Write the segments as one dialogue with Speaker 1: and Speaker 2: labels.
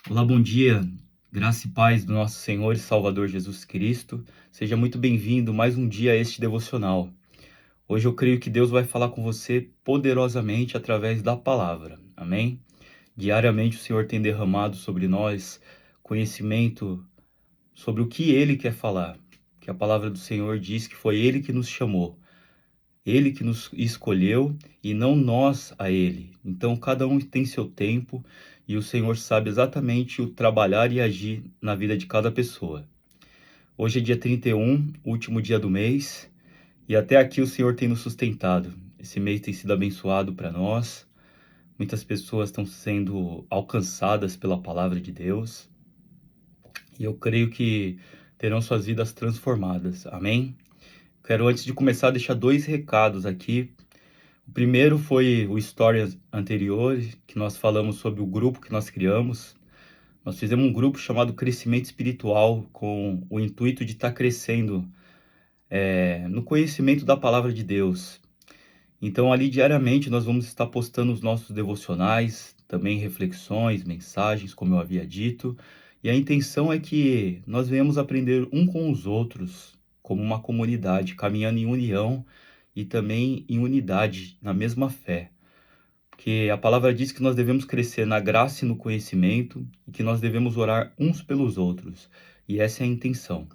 Speaker 1: Olá, bom dia. Graça e paz do nosso Senhor e Salvador Jesus Cristo. Seja muito bem-vindo mais um dia a este devocional. Hoje eu creio que Deus vai falar com você poderosamente através da palavra. Amém? Diariamente o Senhor tem derramado sobre nós conhecimento sobre o que Ele quer falar. Que a palavra do Senhor diz que foi Ele que nos chamou. Ele que nos escolheu e não nós a Ele. Então, cada um tem seu tempo e o Senhor sabe exatamente o trabalhar e agir na vida de cada pessoa. Hoje é dia 31, último dia do mês, e até aqui o Senhor tem nos sustentado. Esse mês tem sido abençoado para nós. Muitas pessoas estão sendo alcançadas pela palavra de Deus e eu creio que terão suas vidas transformadas. Amém? Quero, antes de começar, deixar dois recados aqui. O primeiro foi o story anterior, que nós falamos sobre o grupo que nós criamos. Nós fizemos um grupo chamado Crescimento Espiritual, com o intuito de estar crescendo no conhecimento da palavra de Deus. Então, ali diariamente nós vamos estar postando os nossos devocionais, também reflexões, mensagens, como eu havia dito. E a intenção é que nós venhamos aprender um com os outros, como uma comunidade, caminhando em união e também em unidade, na mesma fé. Porque a palavra diz que nós devemos crescer na graça e no conhecimento e que nós devemos orar uns pelos outros. E essa é a intenção.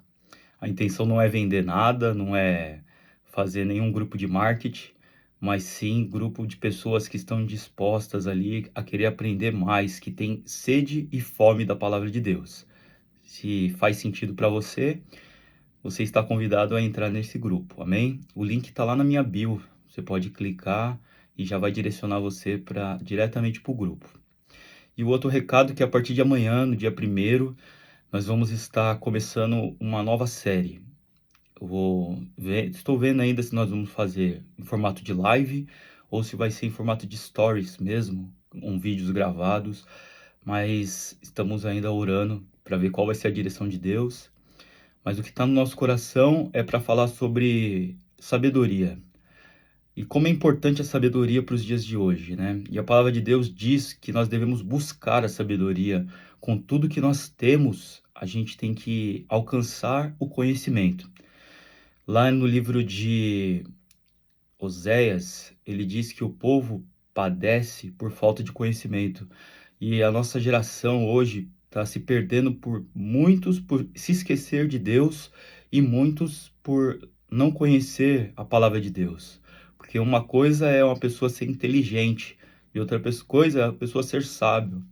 Speaker 1: A intenção não é vender nada, não é fazer nenhum grupo de marketing, mas sim grupo de pessoas que estão dispostas ali a querer aprender mais, que tem sede e fome da palavra de Deus. Se faz sentido para você, você está convidado a entrar nesse grupo, amém? O link está lá na minha bio, você pode clicar e já vai direcionar você diretamente para o grupo. E o outro recado é que a partir de amanhã, no dia 1º, nós vamos estar começando uma nova série. Estou vendo ainda se nós vamos fazer em formato de live ou se vai ser em formato de stories mesmo, com vídeos gravados, mas estamos ainda orando para ver qual vai ser a direção de Deus. Mas o que está no nosso coração é para falar sobre sabedoria. E como é importante a sabedoria para os dias de hoje, né? E a palavra de Deus diz que nós devemos buscar a sabedoria. Com tudo que nós temos, a gente tem que alcançar o conhecimento. Lá no livro de Oséias, ele diz que o povo padece por falta de conhecimento. E a nossa geração hoje está se perdendo por muitos por se esquecer de Deus e muitos por não conhecer a palavra de Deus. Porque uma coisa é uma pessoa ser inteligente e outra coisa é a pessoa ser sábio.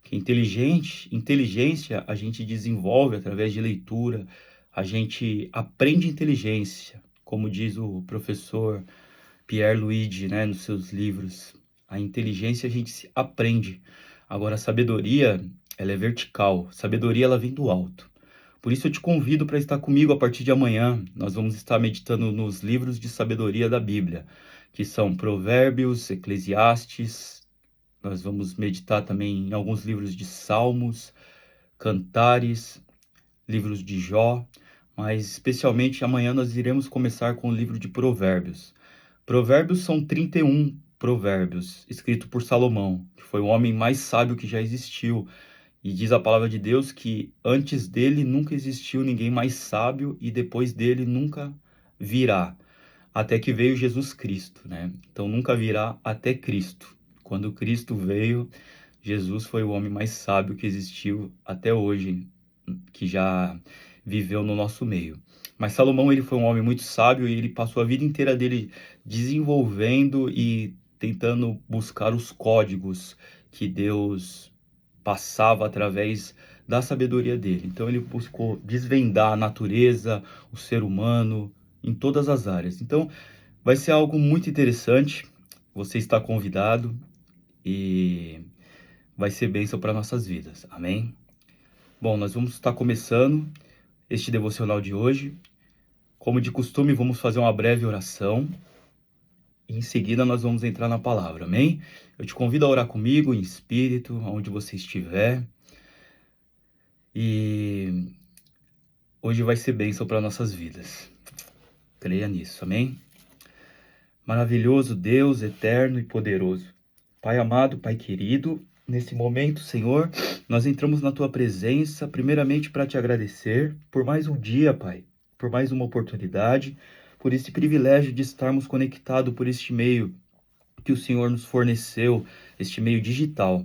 Speaker 1: Que inteligência a gente desenvolve através de leitura, a gente aprende inteligência, como diz o professor Pierre Luigi, né, nos seus livros. A inteligência a gente se aprende. Agora, a sabedoria, ela é vertical. Sabedoria, ela vem do alto. Por isso eu te convido para estar comigo a partir de amanhã. Nós vamos estar meditando nos livros de sabedoria da Bíblia, que são Provérbios, Eclesiastes. Nós vamos meditar também em alguns livros de Salmos, Cantares, livros de Jó, mas especialmente amanhã nós iremos começar com o livro de Provérbios. Provérbios são 31 provérbios, escritos por Salomão, que foi o homem mais sábio que já existiu. E diz a palavra de Deus que antes dele nunca existiu ninguém mais sábio e depois dele nunca virá, até que veio Jesus Cristo, né? Então nunca virá até Cristo. Quando Cristo veio, Jesus foi o homem mais sábio que existiu até hoje, que já viveu no nosso meio. Mas Salomão, ele foi um homem muito sábio e ele passou a vida inteira dele desenvolvendo e tentando buscar os códigos que Deus passava através da sabedoria dele. Então ele buscou desvendar a natureza, o ser humano, em todas as áreas. Então vai ser algo muito interessante. Você está convidado e vai ser bênção para nossas vidas. Amém? Bom, nós vamos estar começando este devocional de hoje. Como de costume, vamos fazer uma breve oração e em seguida nós vamos entrar na palavra, amém? Eu te convido a orar comigo em espírito, onde você estiver. E hoje vai ser bênção para nossas vidas. Creia nisso, amém? Maravilhoso Deus, eterno e poderoso. Pai amado, Pai querido, Nesse momento, Senhor, nós entramos na tua presença, primeiramente para te agradecer por mais um dia, Pai, por mais uma oportunidade, por esse privilégio de estarmos conectados por este meio que o Senhor nos forneceu, este meio digital.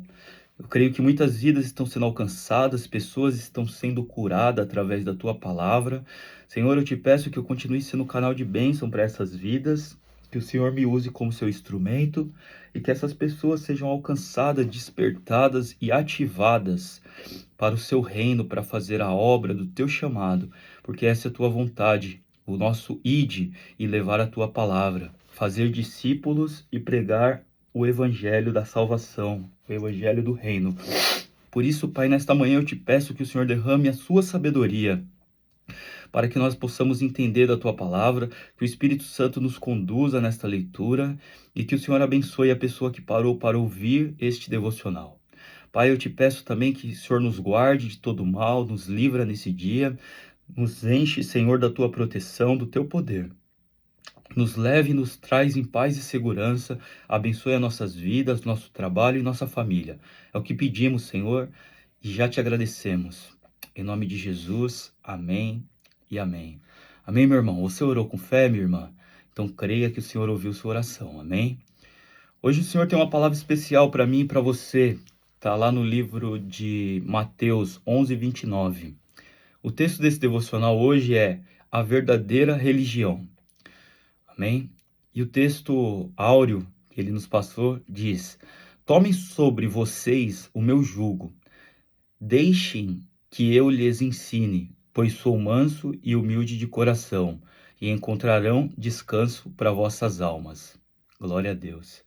Speaker 1: Eu creio que muitas vidas estão sendo alcançadas, pessoas estão sendo curadas através da tua palavra. Senhor, eu te peço que eu continue sendo um canal de bênção para essas vidas, que o Senhor me use como seu instrumento e que essas pessoas sejam alcançadas, despertadas e ativadas para o seu reino, para fazer a obra do teu chamado, porque essa é a tua vontade, o nosso ide e levar a tua palavra, fazer discípulos e pregar o evangelho da salvação, o evangelho do reino. Por isso, Pai, nesta manhã eu te peço que o Senhor derrame a sua sabedoria para que nós possamos entender da tua palavra, que o Espírito Santo nos conduza nesta leitura e que o Senhor abençoe a pessoa que parou para ouvir este devocional. Pai, eu te peço também que o Senhor nos guarde de todo mal, nos livra nesse dia, nos enche, Senhor, da tua proteção, do teu poder. Nos leve e nos traz em paz e segurança, abençoe as nossas vidas, nosso trabalho e nossa família. É o que pedimos, Senhor, e já te agradecemos. Em nome de Jesus, amém e amém. Amém, meu irmão? Você orou com fé, minha irmã? Então creia que o Senhor ouviu sua oração, amém? Hoje o Senhor tem uma palavra especial para mim e para você. Está lá no livro de Mateus 11:29. O texto desse devocional hoje é a verdadeira religião. Amém? E o texto áureo que ele nos passou diz: tomem sobre vocês o meu jugo, deixem que eu lhes ensine, pois sou manso e humilde de coração, e encontrarão descanso para vossas almas. Glória a Deus.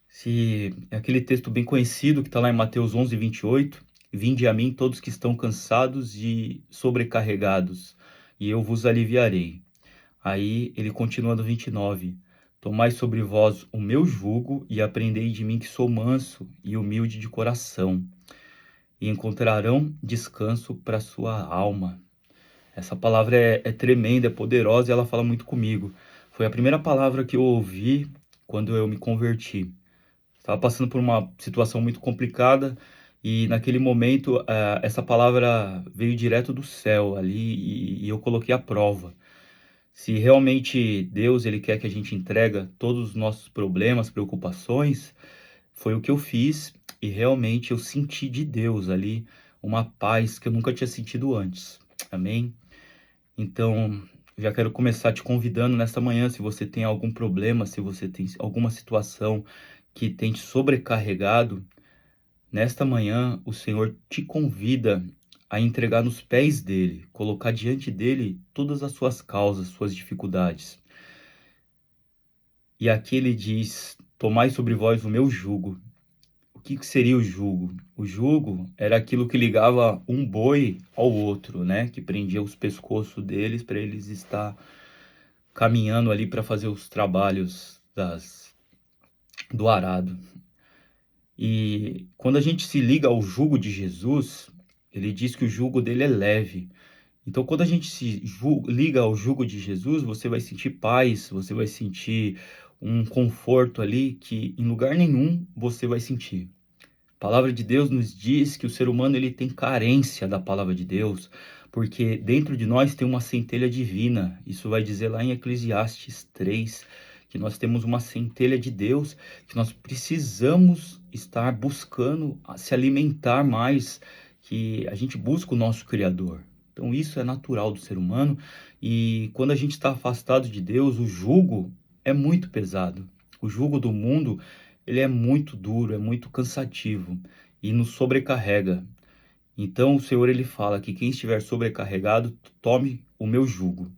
Speaker 1: Se é aquele texto bem conhecido que está lá em Mateus 11:28, vinde a mim todos que estão cansados e sobrecarregados, e eu vos aliviarei. Aí ele continua no 29, tomai sobre vós o meu jugo e aprendei de mim que sou manso e humilde de coração, e encontrarão descanso para sua alma. Essa palavra é tremenda, é poderosa e ela fala muito comigo. Foi a primeira palavra que eu ouvi quando eu me converti. Estava passando por uma situação muito complicada e naquele momento essa palavra veio direto do céu ali e eu coloquei à prova. Se realmente Deus ele quer que a gente entrega todos os nossos problemas, preocupações, foi o que eu fiz e realmente eu senti de Deus ali uma paz que eu nunca tinha sentido antes. Amém? Então, já quero começar te convidando nesta manhã, se você tem algum problema, se você tem alguma situação que tem te sobrecarregado, nesta manhã o Senhor te convida a entregar nos pés dele, colocar diante dele todas as suas causas, suas dificuldades. E aqui ele diz: tomai sobre vós o meu jugo. O que seria o jugo? O jugo era aquilo que ligava um boi ao outro, né? Que prendia os pescoços deles para eles estar caminhando ali para fazer os trabalhos do arado. E quando a gente se liga ao jugo de Jesus, ele diz que o jugo dele é leve. Então, quando a gente se liga ao jugo de Jesus, você vai sentir paz, você vai sentir um conforto ali que em lugar nenhum você vai sentir. A palavra de Deus nos diz que o ser humano ele tem carência da palavra de Deus, porque dentro de nós tem uma centelha divina. Isso vai dizer lá em Eclesiastes 3, que nós temos uma centelha de Deus, que nós precisamos estar buscando se alimentar mais, que a gente busca o nosso Criador. Então isso é natural do ser humano e quando a gente está afastado de Deus, o jugo é muito pesado. O jugo do mundo ele é muito duro, é muito cansativo e nos sobrecarrega. Então o Senhor ele fala que quem estiver sobrecarregado, tome o meu jugo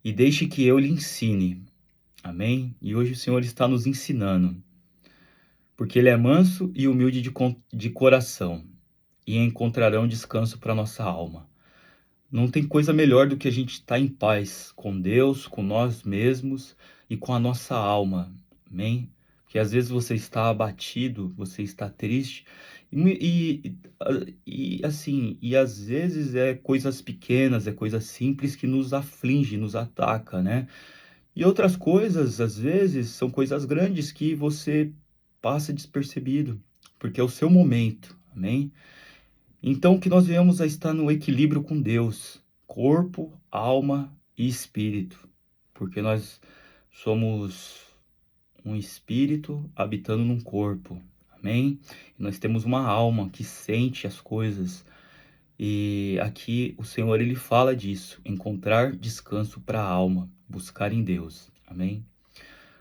Speaker 1: e deixe que eu lhe ensine. Amém? E hoje o Senhor está nos ensinando, porque ele é manso e humilde de coração e encontrarão descanso para nossa alma. Não tem coisa melhor do que a gente estar em paz com Deus, com nós mesmos e com a nossa alma. Amém? Que às vezes você está abatido, você está triste e assim, e às vezes é coisas pequenas, é coisas simples que nos aflige, nos ataca, né? E outras coisas, às vezes, são coisas grandes que você passa despercebido. porque é o seu momento, amém? Então, que nós venhamos a estar no equilíbrio com Deus, corpo, alma e espírito, porque nós somos um espírito habitando num corpo, amém? E nós temos uma alma que sente as coisas, e aqui o Senhor ele fala disso, encontrar descanso para a alma, buscar em Deus, amém?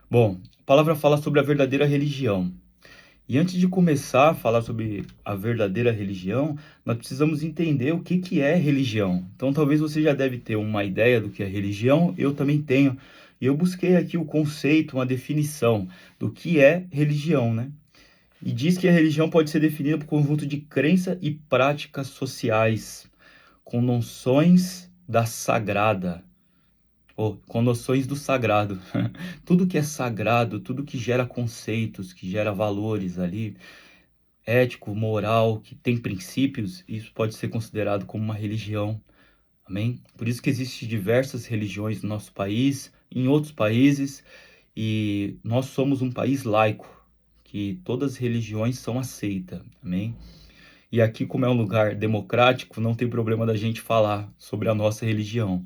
Speaker 1: Bom, a palavra fala sobre a verdadeira religião. E antes de começar a falar sobre a verdadeira religião, nós precisamos entender o que que é religião. Então, talvez você já deve ter uma ideia do que é religião, eu também tenho. E eu busquei aqui o conceito, uma definição do que é religião, né? E diz que a religião pode ser definida por conjunto de crença e práticas sociais, com noções da sagrada, ou com noções do sagrado. Tudo que é sagrado, tudo que gera conceitos, que gera valores ali, ético, moral, que tem princípios, isso pode ser considerado como uma religião. Amém? Por isso que existem diversas religiões no nosso país, em outros países, e nós somos um país laico, que todas as religiões são aceitas. Amém? E aqui, como é um lugar democrático, não tem problema da gente falar sobre a nossa religião.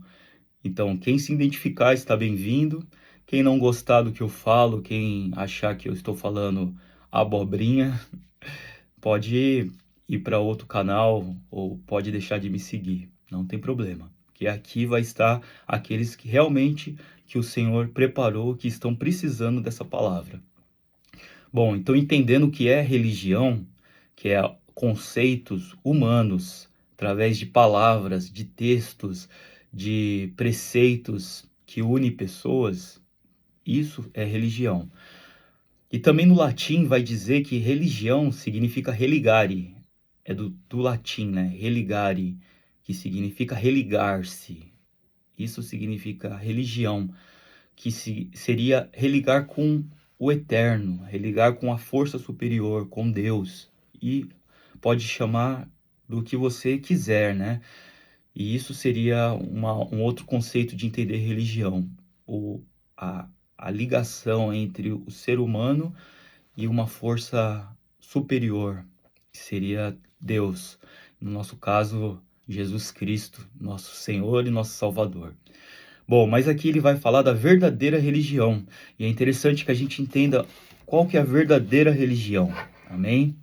Speaker 1: Então, quem se identificar está bem-vindo. Quem não gostar do que eu falo, quem achar que eu estou falando abobrinha, pode ir para outro canal ou pode deixar de me seguir. Não tem problema. Porque aqui vai estar aqueles que realmente que o Senhor preparou, que estão precisando dessa palavra. Bom, então entendendo o que é religião, que é conceitos humanos, através de palavras, de textos, de preceitos que unem pessoas, isso é religião. E também no latim vai dizer que religião significa religare, é do latim, né? Religare, que significa religar-se. Isso significa religião, que seria religar com o eterno, religar com a força superior, com Deus. E pode chamar do que você quiser, né? E isso seria um outro conceito de entender religião, a, a ligação entre o ser humano e uma força superior, que seria Deus, no nosso caso, Jesus Cristo, nosso Senhor e nosso Salvador. Bom, mas aqui ele vai falar da verdadeira religião, e é interessante que a gente entenda qual que é a verdadeira religião, amém?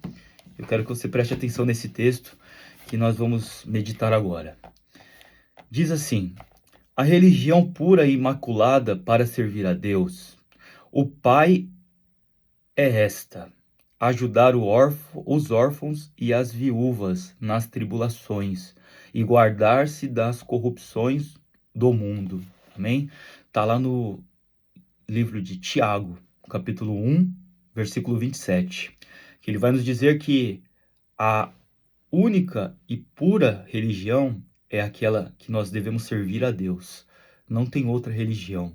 Speaker 1: Eu quero que você preste atenção nesse texto que nós vamos meditar agora. Diz assim: a religião pura e imaculada para servir a Deus, o Pai é esta: ajudar os órfãos e as viúvas nas tribulações e guardar-se das corrupções do mundo. Amém? Está lá no livro de Tiago, capítulo 1, versículo 27, que ele vai nos dizer que a única e pura religião é aquela que nós devemos servir a Deus. Não tem outra religião.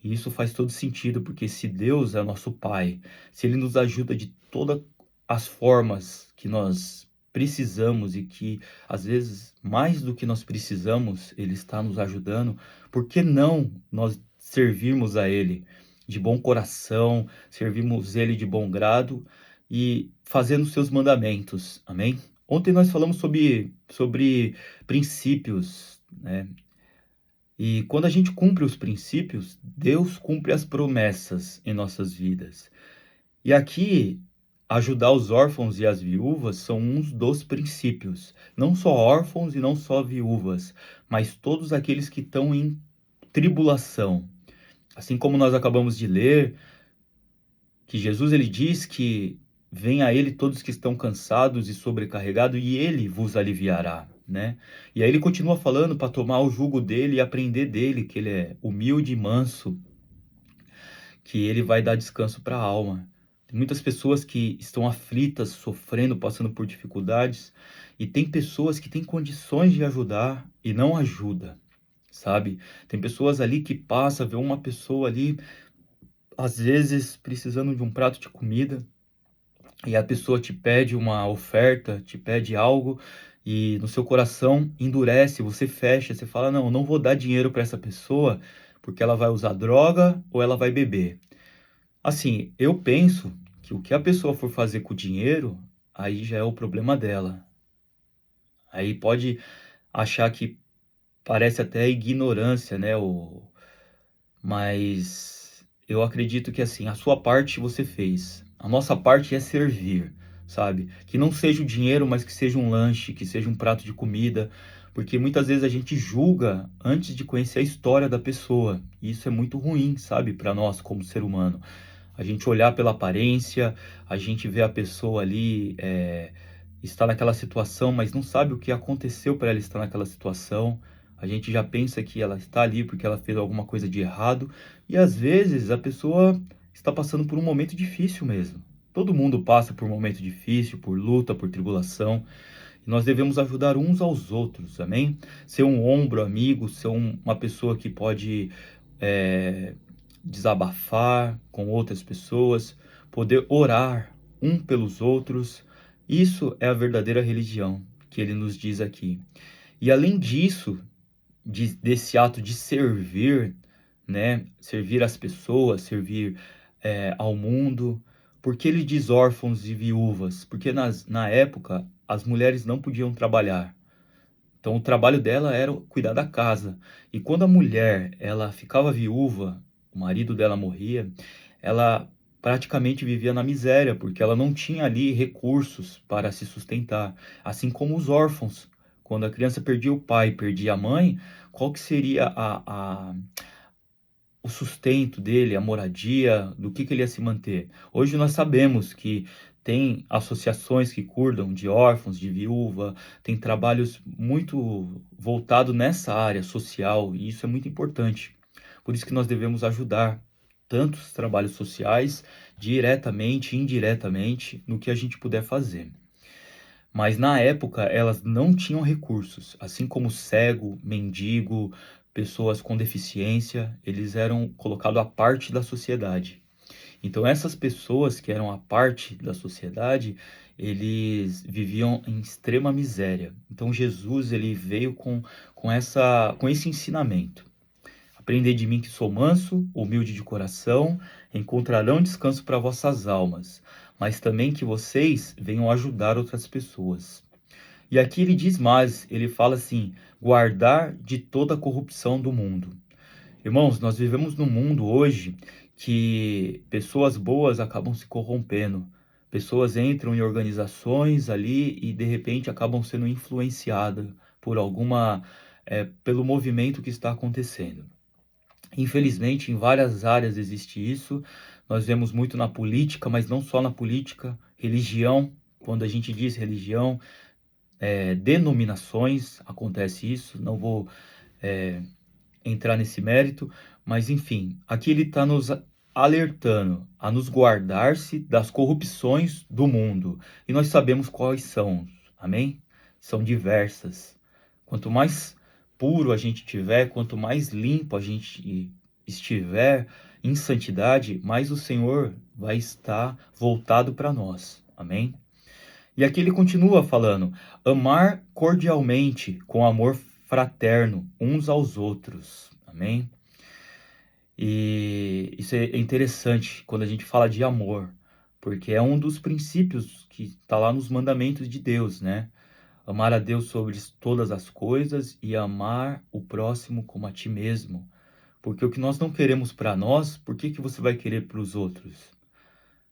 Speaker 1: E isso faz todo sentido, porque se Deus é nosso Pai, se Ele nos ajuda de todas as formas que nós precisamos e que, às vezes, mais do que nós precisamos, Ele está nos ajudando, por que não nós servirmos a Ele de bom coração, servirmos Ele de bom grado e fazendo os seus mandamentos? Amém? Ontem nós falamos sobre princípios, né? E quando a gente cumpre os princípios, Deus cumpre as promessas em nossas vidas. E aqui, ajudar os órfãos e as viúvas são uns dos princípios. Não só órfãos e não só viúvas, mas todos aqueles que estão em tribulação. Assim como nós acabamos de ler, que Jesus ele diz que vem a ele todos que estão cansados e sobrecarregados e ele vos aliviará, né? E aí ele continua falando para tomar o jugo dele e aprender dele, que ele é humilde e manso, que ele vai dar descanso para a alma. Tem muitas pessoas que estão aflitas, sofrendo, passando por dificuldades, e tem pessoas que têm condições de ajudar e não ajuda, sabe? Tem pessoas ali que passam, vê uma pessoa ali, às vezes precisando de um prato de comida, e a pessoa te pede uma oferta, te pede algo, e no seu coração endurece, você fecha, você fala, não, não vou dar dinheiro para essa pessoa, porque ela vai usar droga ou ela vai beber. Assim, eu penso que o que a pessoa for fazer com o dinheiro, aí já é o problema dela. Aí pode achar que parece até ignorância, né, mas eu acredito que, assim, a sua parte você fez. A nossa parte é servir, sabe? Que não seja o dinheiro, mas que seja um lanche, que seja um prato de comida, porque muitas vezes a gente julga antes de conhecer a história da pessoa. E isso é muito ruim, sabe, para nós como ser humano. A gente olhar pela aparência, a gente vê a pessoa ali, está naquela situação, mas não sabe o que aconteceu para ela estar naquela situação. A gente já pensa que ela está ali porque ela fez alguma coisa de errado, e às vezes a pessoa está passando por um momento difícil mesmo. Todo mundo passa por um momento difícil, por luta, por tribulação, e nós devemos ajudar uns aos outros, amém? Ser um ombro amigo, ser uma pessoa que pode é, desabafar com outras pessoas, poder orar um pelos outros. Isso é a verdadeira religião que ele nos diz aqui. E além disso, desse ato de servir, né? Servir as pessoas, servir ao mundo. Por que ele diz órfãos e viúvas? Porque na época as mulheres não podiam trabalhar. Então o trabalho dela era cuidar da casa. E quando a mulher ela ficava viúva, o marido dela morria, ela praticamente vivia na miséria, porque ela não tinha ali recursos para se sustentar, assim como os órfãos. Quando a criança perdia o pai, perdia a mãe, qual que seria o sustento dele, a moradia, do que ele ia se manter? Hoje nós sabemos que tem associações que cuidam de órfãos, de viúva, tem trabalhos muito voltados nessa área social, e isso é muito importante. Por isso que nós devemos ajudar tanto os trabalhos sociais, diretamente e indiretamente, no que a gente puder fazer. Mas na época elas não tinham recursos, assim como cego, mendigo, pessoas com deficiência, eles eram colocados à parte da sociedade. Então essas pessoas que eram à parte da sociedade, eles viviam em extrema miséria. Então Jesus ele veio com esse ensinamento. Aprendei de mim que sou manso, humilde de coração, encontrarão descanso para vossas almas, mas também que vocês venham ajudar outras pessoas. E aqui ele diz mais, ele fala assim: guardar de toda a corrupção do mundo. Irmãos, nós vivemos num mundo hoje que pessoas boas acabam se corrompendo. Pessoas entram em organizações ali e de repente acabam sendo influenciadas por pelo movimento que está acontecendo. Infelizmente, em várias áreas existe isso. Nós vemos muito na política, mas não só na política, religião. Quando a gente diz religião, denominações, acontece isso. Não vou entrar nesse mérito, mas enfim, aqui ele está nos alertando a nos guardar-se das corrupções do mundo. E nós sabemos quais são, amém? São diversas. Quanto mais puro a gente tiver, quanto mais limpo a gente estiver em santidade, mais o Senhor vai estar voltado para nós. Amém? E aqui ele continua falando: amar cordialmente, com amor fraterno, uns aos outros. Amém? E isso é interessante quando a gente fala de amor, porque é um dos princípios que está lá nos mandamentos de Deus, né? Amar a Deus sobre todas as coisas e amar o próximo como a ti mesmo. Porque o que nós não queremos para nós, por que que você vai querer para os outros?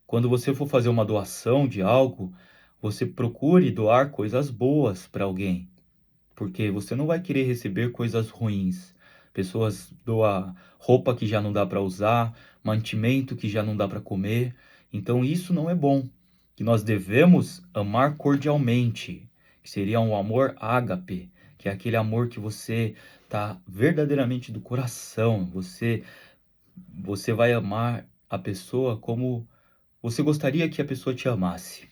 Speaker 1: Quando você for fazer uma doação de algo, você procure doar coisas boas para alguém, porque você não vai querer receber coisas ruins. Pessoas doam roupa que já não dá para usar, mantimento que já não dá para comer. Então isso não é bom. Que nós devemos amar cordialmente, que seria um amor ágape, que é aquele amor que você tá verdadeiramente do coração. Você vai amar a pessoa como você gostaria que a pessoa te amasse,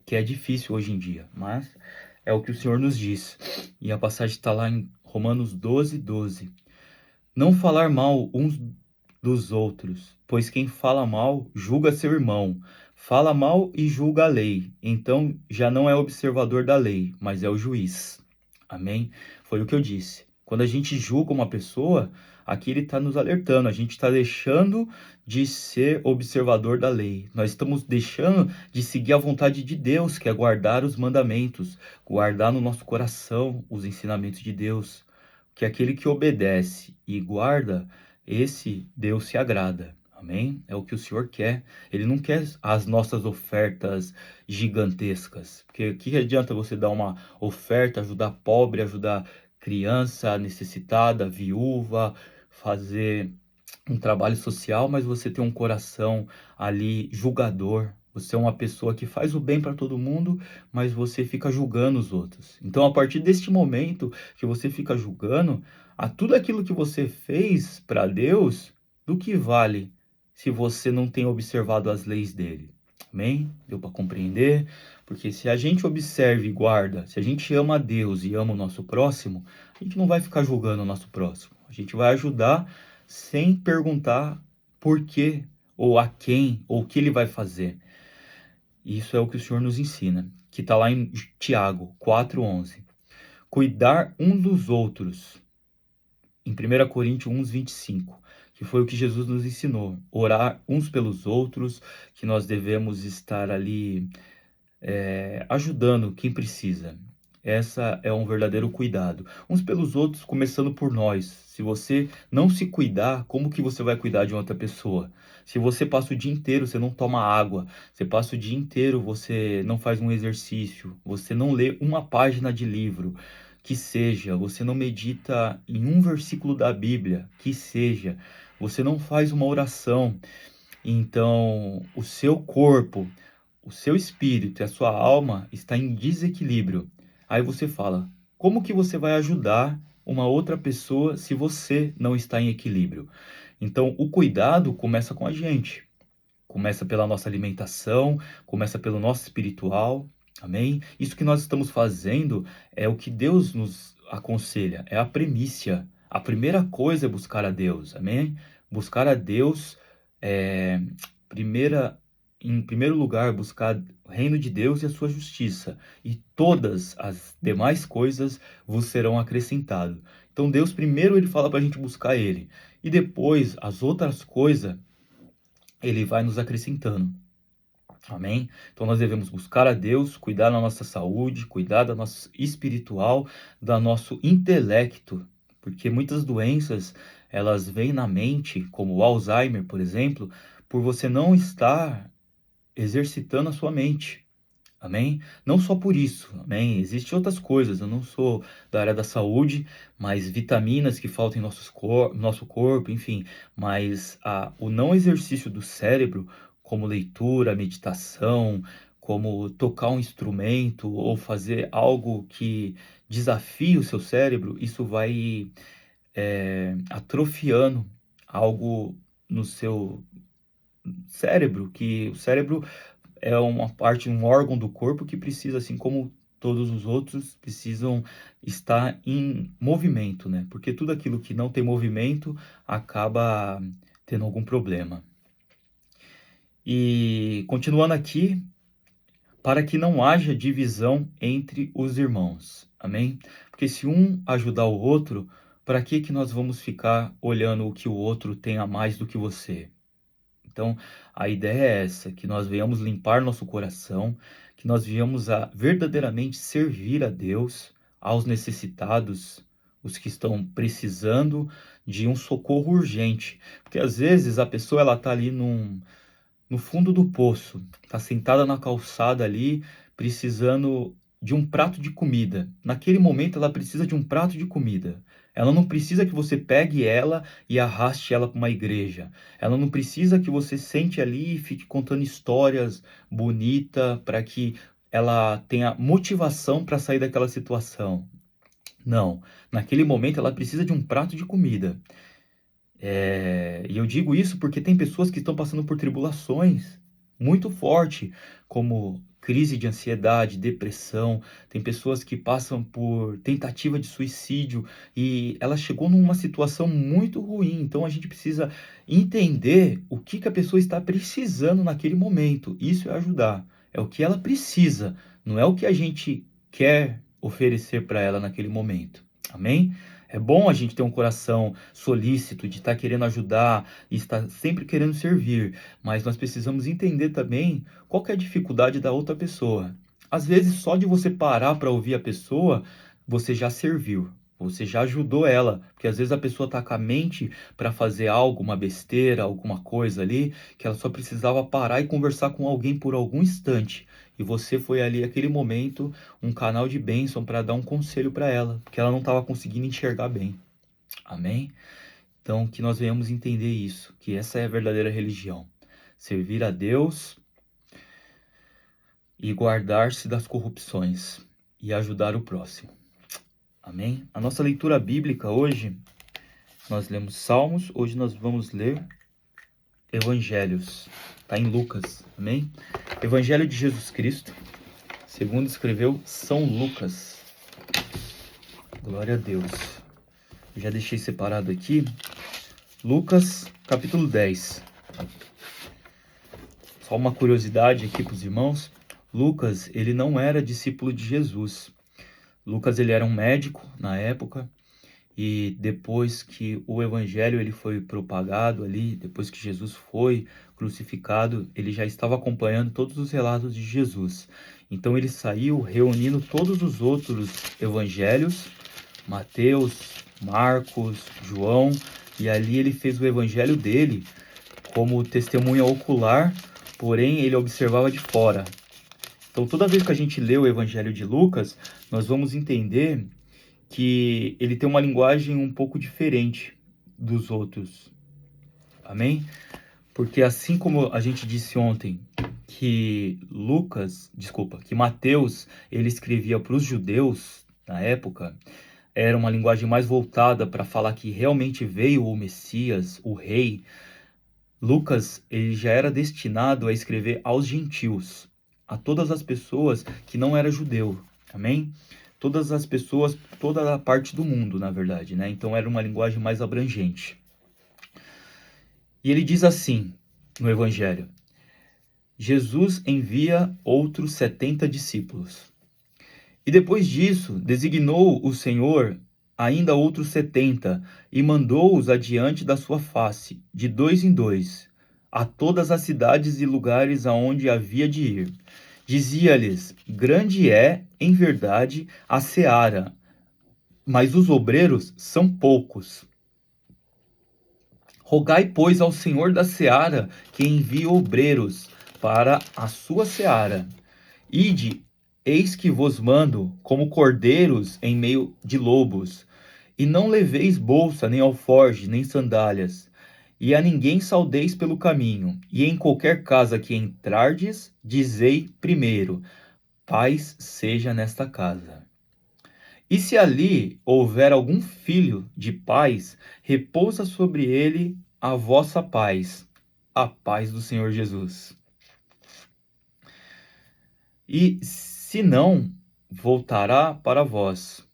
Speaker 1: que é difícil hoje em dia, mas é o que o Senhor nos diz. E a passagem está lá em Romanos 12, 12. Não falar mal uns dos outros, pois quem fala mal julga seu irmão. Fala mal e julga a lei. Então já não é observador da lei, mas é o juiz. Amém? Foi o que eu disse. Quando a gente julga uma pessoa, aqui ele está nos alertando, a gente está deixando de ser observador da lei. Nós estamos deixando de seguir a vontade de Deus, que é guardar os mandamentos, guardar no nosso coração os ensinamentos de Deus. Que aquele que obedece e guarda, esse Deus se agrada. Amém? É o que o Senhor quer. Ele não quer as nossas ofertas gigantescas. Porque o que adianta você dar uma oferta, ajudar pobre, ajudar criança necessitada, viúva, fazer um trabalho social, mas você tem um coração ali julgador. Você é uma pessoa que faz o bem para todo mundo, mas você fica julgando os outros. Então, a partir deste momento que você fica julgando, a tudo aquilo que você fez para Deus, do que vale se você não tem observado as leis dele? Amém? Deu para compreender? Porque se a gente observa e guarda, se a gente ama a Deus e ama o nosso próximo, a gente não vai ficar julgando o nosso próximo. A gente vai ajudar sem perguntar por quê, ou a quem, ou o que ele vai fazer. Isso é o que o Senhor nos ensina, que está lá em Tiago 4,11. Cuidar um dos outros, em 1 Coríntios 1,25, que foi o que Jesus nos ensinou. Orar uns pelos outros, que nós devemos estar ali ajudando quem precisa. Essa é um verdadeiro cuidado. Uns pelos outros, começando por nós. Se você não se cuidar, como que você vai cuidar de outra pessoa? Se você passa o dia inteiro, você não toma água. Você passa o dia inteiro, você não faz um exercício. Você não lê uma página de livro. Que seja. Você não medita em um versículo da Bíblia. Que seja. Você não faz uma oração. Então, o seu corpo, o seu espírito e a sua alma está em desequilíbrio. Aí você fala, como que você vai ajudar uma outra pessoa se você não está em equilíbrio? Então, o cuidado começa com a gente. Começa pela nossa alimentação, começa pelo nosso espiritual. Amém? Isso que nós estamos fazendo é o que Deus nos aconselha, é a primícia. A primeira coisa é buscar a Deus. Amém? Buscar a Deus é em primeiro lugar, buscar o reino de Deus e a sua justiça, e todas as demais coisas vos serão acrescentadas. Então Deus primeiro ele fala para a gente buscar ele, e depois as outras coisas ele vai nos acrescentando. Amém? Então nós devemos buscar a Deus, cuidar da nossa saúde, cuidar da nossa espiritual, do nosso intelecto, porque muitas doenças elas vêm na mente, como o Alzheimer, por exemplo, por você não estar exercitando a sua mente. Amém? Não só por isso, amém? Existem outras coisas, eu não sou da área da saúde, mas vitaminas que faltam em nosso corpo, enfim. Mas o não exercício do cérebro, como leitura, meditação, como tocar um instrumento ou fazer algo que desafie o seu cérebro, isso vai atrofiando algo no seu cérebro, que o cérebro é uma parte, um órgão do corpo que precisa, assim como todos os outros, precisam estar em movimento, né? Porque tudo aquilo que não tem movimento acaba tendo algum problema. E continuando aqui, para que não haja divisão entre os irmãos. Amém? Porque se um ajudar o outro, para que nós vamos ficar olhando o que o outro tem a mais do que você? Então, a ideia é essa, que nós venhamos limpar nosso coração, que nós venhamos a verdadeiramente servir a Deus, aos necessitados, os que estão precisando de um socorro urgente. Porque às vezes a pessoa ela está ali no fundo do poço, está sentada na calçada ali, precisando de um prato de comida. Naquele momento ela precisa de um prato de comida. Ela não precisa que você pegue ela e arraste ela para uma igreja. Ela não precisa que você sente ali e fique contando histórias bonitas para que ela tenha motivação para sair daquela situação. Não, naquele momento ela precisa de um prato de comida. E eu digo isso porque tem pessoas que estão passando por tribulações muito fortes, como crise de ansiedade, depressão. Tem pessoas que passam por tentativa de suicídio e ela chegou numa situação muito ruim. Então a gente precisa entender o que a pessoa está precisando naquele momento. Isso é ajudar. É o que ela precisa, não é o que a gente quer oferecer para ela naquele momento. Amém? É bom a gente ter um coração solícito, de estar querendo ajudar e estar sempre querendo servir, mas nós precisamos entender também qual que é a dificuldade da outra pessoa. Às vezes, só de você parar para ouvir a pessoa, você já serviu. Você já ajudou ela, porque às vezes a pessoa está com a mente para fazer algo, uma besteira, alguma coisa ali, que ela só precisava parar e conversar com alguém por algum instante. E você foi ali, aquele momento, um canal de bênção para dar um conselho para ela, porque ela não estava conseguindo enxergar bem. Amém? Então, que nós venhamos entender isso, que essa é a verdadeira religião. Servir a Deus e guardar-se das corrupções e ajudar o próximo. Amém? A nossa leitura bíblica hoje, nós lemos Salmos, hoje nós vamos ler Evangelhos. Está em Lucas, amém? Evangelho de Jesus Cristo, segundo escreveu São Lucas. Glória a Deus. Eu já deixei separado aqui. Lucas, capítulo 10. Só uma curiosidade aqui para os irmãos. Lucas, ele não era discípulo de Jesus. Lucas, ele era um médico na época. E depois que o evangelho ele foi propagado ali, depois que Jesus foi crucificado, ele já estava acompanhando todos os relatos de Jesus. Então ele saiu reunindo todos os outros evangelhos, Mateus, Marcos, João, e ali ele fez o evangelho dele como testemunha ocular, porém ele observava de fora. Então toda vez que a gente lê o evangelho de Lucas, nós vamos entender que ele tem uma linguagem um pouco diferente dos outros. Amém? Porque assim como a gente disse ontem que que Mateus, ele escrevia para os judeus na época, era uma linguagem mais voltada para falar que realmente veio o Messias, o rei. Lucas, ele já era destinado a escrever aos gentios, a todas as pessoas que não eram judeu. Amém? Todas as pessoas, toda a parte do mundo, na verdade, né? Então era uma linguagem mais abrangente. E ele diz assim, no Evangelho: Jesus envia outros 70 discípulos. E depois disso, designou o Senhor ainda outros 70, e mandou-os adiante da sua face, de dois em dois, a todas as cidades e lugares aonde havia de ir. Dizia-lhes: grande é, em verdade, a seara, mas os obreiros são poucos. Rogai, pois, ao Senhor da seara que envie obreiros para a sua seara. Ide, eis que vos mando como cordeiros em meio de lobos. E não leveis bolsa, nem alforje, nem sandálias. E a ninguém saudeis pelo caminho. E em qualquer casa que entrardes, dizei primeiro: paz seja nesta casa. E se ali houver algum filho de paz, repousa sobre ele a vossa paz, a paz do Senhor Jesus. E se não, voltará para vós.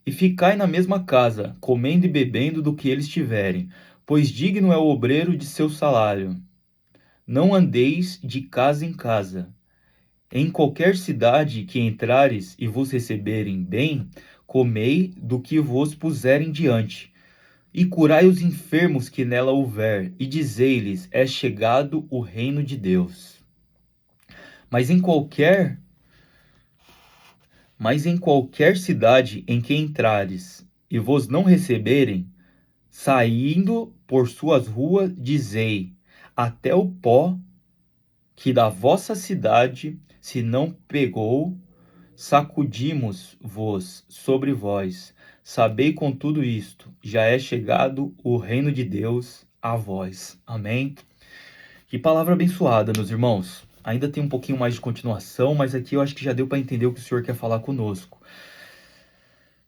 Speaker 1: E ficai na mesma casa, comendo e bebendo do que eles tiverem, pois digno é o obreiro de seu salário. Não andeis de casa em casa. Em qualquer cidade que entrares e vos receberem bem, comei do que vos puserem diante. E curai os enfermos que nela houver, e dizei-lhes: é chegado o reino de Deus. Mas em qualquer cidade em que entrares e vos não receberem, saindo por suas ruas, dizei: até o pó que da vossa cidade se não pegou, sacudimos-vos sobre vós. Sabei com tudo isto, já é chegado o reino de Deus a vós. Amém? Que palavra abençoada, meus irmãos. Ainda tem um pouquinho mais de continuação, mas aqui eu acho que já deu para entender o que o Senhor quer falar conosco.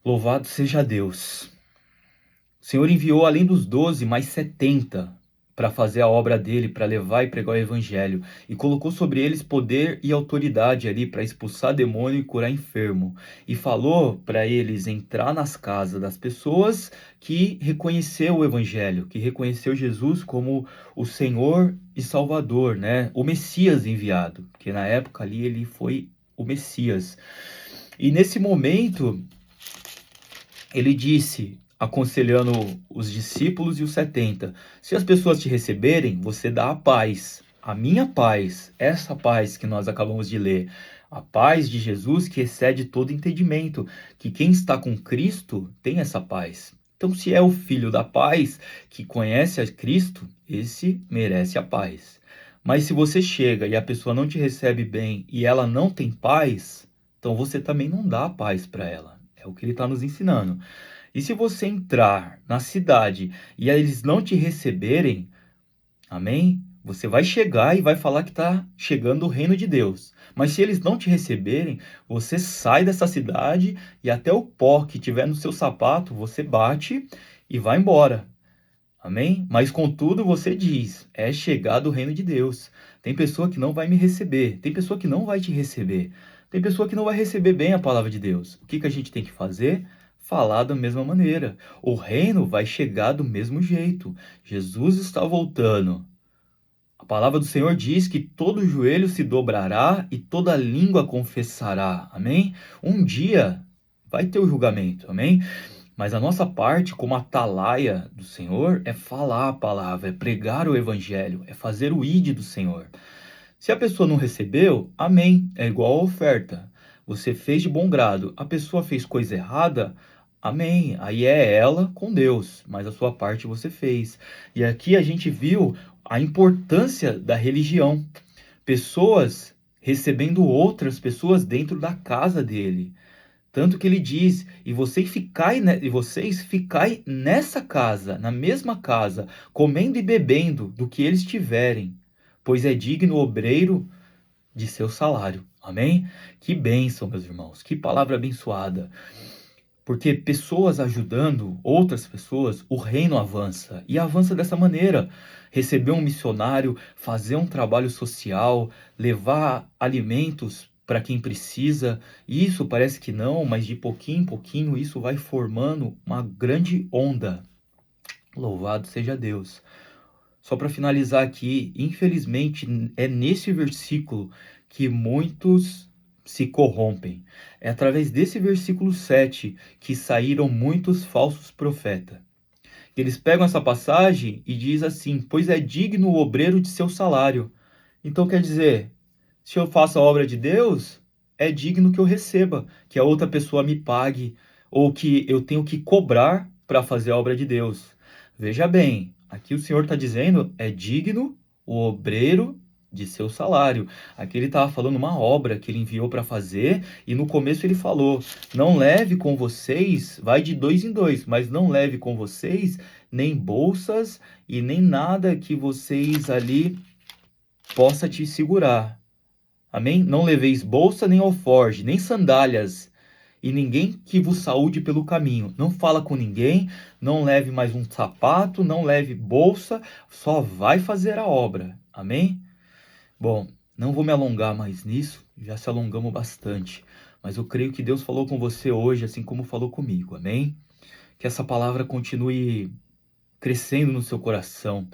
Speaker 1: Louvado seja Deus. O Senhor enviou, além dos 12, mais 70 para fazer a obra dele, para levar e pregar o evangelho, e colocou sobre eles poder e autoridade ali para expulsar demônio e curar enfermo, e falou para eles entrar nas casas das pessoas que reconheceu o evangelho, que reconheceu Jesus como o Senhor e Salvador, né? O Messias enviado, porque na época ali ele foi o Messias. E nesse momento Ele disse, aconselhando os discípulos e os 70, se as pessoas te receberem, você dá a paz, a minha paz, essa paz que nós acabamos de ler, a paz de Jesus que excede todo entendimento, que quem está com Cristo tem essa paz. Então, se é o filho da paz que conhece a Cristo, esse merece a paz. Mas se você chega e a pessoa não te recebe bem e ela não tem paz, então você também não dá a paz para ela. É o que ele está nos ensinando. E se você entrar na cidade e eles não te receberem, amém? Você vai chegar e vai falar que está chegando o reino de Deus. Mas se eles não te receberem, você sai dessa cidade e até o pó que tiver no seu sapato, você bate e vai embora. Amém? Mas contudo você diz, é chegado o reino de Deus. Tem pessoa que não vai me receber, tem pessoa que não vai te receber, tem pessoa que não vai receber bem a palavra de Deus. O que que a gente tem que fazer? Falar da mesma maneira. O reino vai chegar do mesmo jeito. Jesus está voltando. A palavra do Senhor diz que todo joelho se dobrará e toda língua confessará. Amém? Um dia vai ter o julgamento. Amém? Mas a nossa parte, como atalaia do Senhor, é falar a palavra, é pregar o evangelho, é fazer o ide do Senhor. Se a pessoa não recebeu, amém, é igual a oferta. Você fez de bom grado, a pessoa fez coisa errada, amém, aí é ela com Deus, mas a sua parte você fez. E aqui a gente viu a importância da religião. Pessoas recebendo outras pessoas dentro da casa dele. Tanto que ele diz, e vocês ficai nessa casa, na mesma casa, comendo e bebendo do que eles tiverem, pois é digno o obreiro de seu salário. Amém? Que bênção, meus irmãos, que palavra abençoada. Porque pessoas ajudando outras pessoas, o reino avança. E avança dessa maneira. Receber um missionário, fazer um trabalho social, levar alimentos para quem precisa. Isso parece que não, mas de pouquinho em pouquinho isso vai formando uma grande onda. Louvado seja Deus. Só para finalizar aqui, infelizmente é nesse versículo que muitos se corrompem. É através desse versículo 7 que saíram muitos falsos profetas. Eles pegam essa passagem e diz assim: pois é digno o obreiro de seu salário. Então quer dizer, se eu faço a obra de Deus, é digno que eu receba, que a outra pessoa me pague, ou que eu tenho que cobrar para fazer a obra de Deus. Veja bem, aqui o Senhor está dizendo, é digno o obreiro de seu salário. Aqui ele estava falando uma obra que ele enviou para fazer, e no começo ele falou: não leve com vocês, vai de dois em dois, mas não leve com vocês nem bolsas e nem nada que vocês ali possa te segurar. Amém? Não leveis bolsa, nem alforge, nem sandálias, e ninguém que vos saúde pelo caminho. Não fala com ninguém, não leve mais um sapato, não leve bolsa, só vai fazer a obra. Amém? Bom, não vou me alongar mais nisso, já se alongamos bastante, mas eu creio que Deus falou com você hoje, assim como falou comigo. Amém? Que essa palavra continue crescendo no seu coração.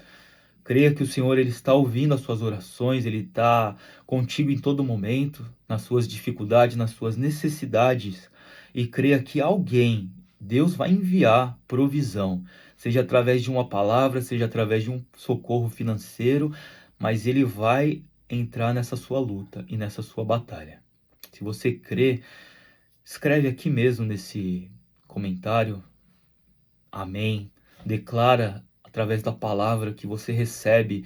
Speaker 1: Creia que o Senhor ele está ouvindo as suas orações, ele está contigo em todo momento, nas suas dificuldades, nas suas necessidades. E creia que alguém, Deus vai enviar provisão, seja através de uma palavra, seja através de um socorro financeiro, mas ele vai entrar nessa sua luta e nessa sua batalha. Se você crê, escreve aqui mesmo nesse comentário, amém. Declara através da palavra que você recebe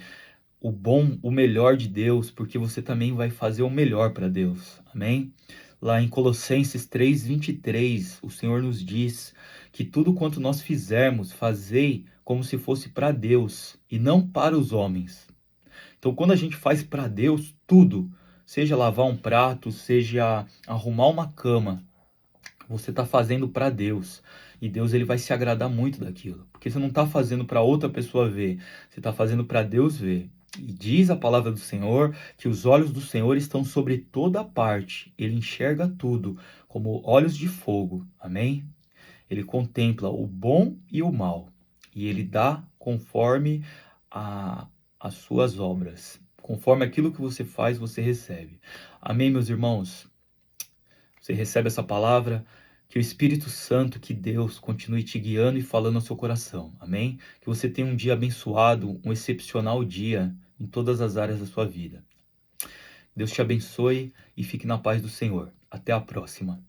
Speaker 1: o bom, o melhor de Deus, porque você também vai fazer o melhor para Deus. Amém? Lá em Colossenses 3:23, o Senhor nos diz que tudo quanto nós fizermos, fazei como se fosse para Deus e não para os homens. Então, quando a gente faz para Deus tudo, seja lavar um prato, seja arrumar uma cama, você está fazendo para Deus. E Deus ele vai se agradar muito daquilo. Porque você não está fazendo para outra pessoa ver. Você está fazendo para Deus ver. E diz a palavra do Senhor que os olhos do Senhor estão sobre toda parte. Ele enxerga tudo como olhos de fogo. Amém? Ele contempla o bom e o mal. E ele dá conforme as suas obras. Conforme aquilo que você faz, você recebe. Amém, meus irmãos? Você recebe essa palavra? Que o Espírito Santo, que Deus continue te guiando e falando ao seu coração. Amém? Que você tenha um dia abençoado, um excepcional dia em todas as áreas da sua vida. Deus te abençoe e fique na paz do Senhor. Até a próxima.